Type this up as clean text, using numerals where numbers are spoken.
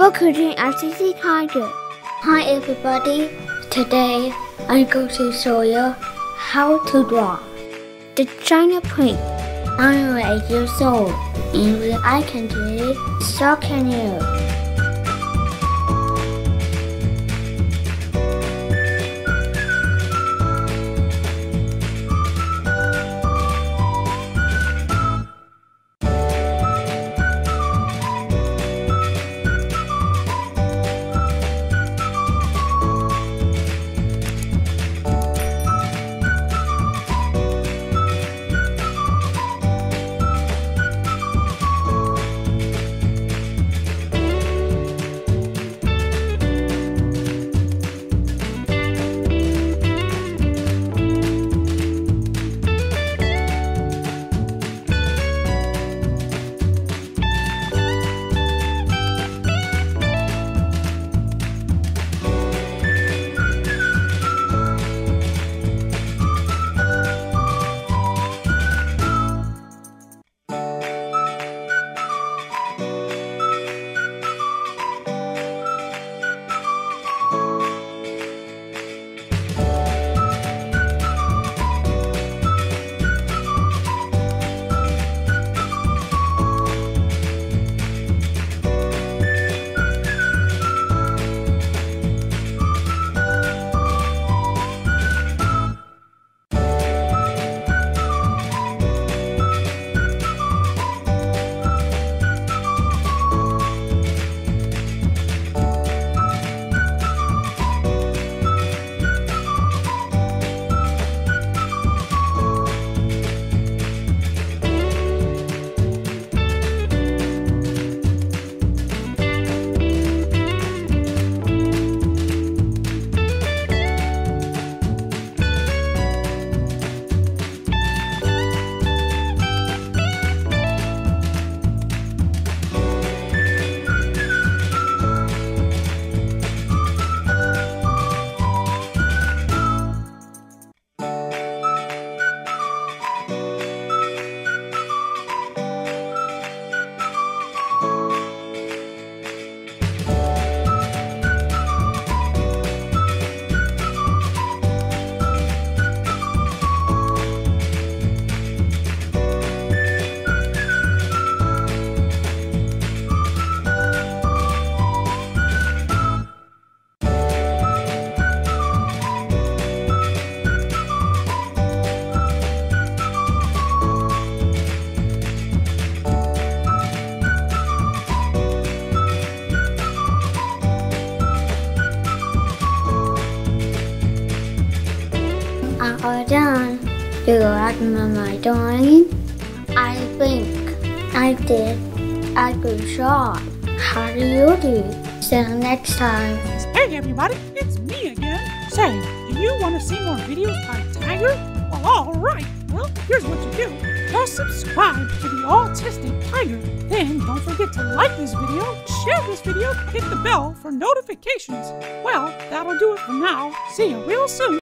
Welcome to Autistic Tiger. Hi everybody, today I'm going to show you how to draw the China print. I'm 8 years old, and if I can do it, so can you. All done. Do you like my drawing? I think I did a good job. How do you do? See you next time. Hey everybody, it's me again. Say, do you want to see more videos by Tiger? Well, alright. Well, here's what you do. Just subscribe to the Autistic Tiger. Then don't forget to like this video, share this video, hit the bell for notifications. Well, that'll do it for now. See you real soon.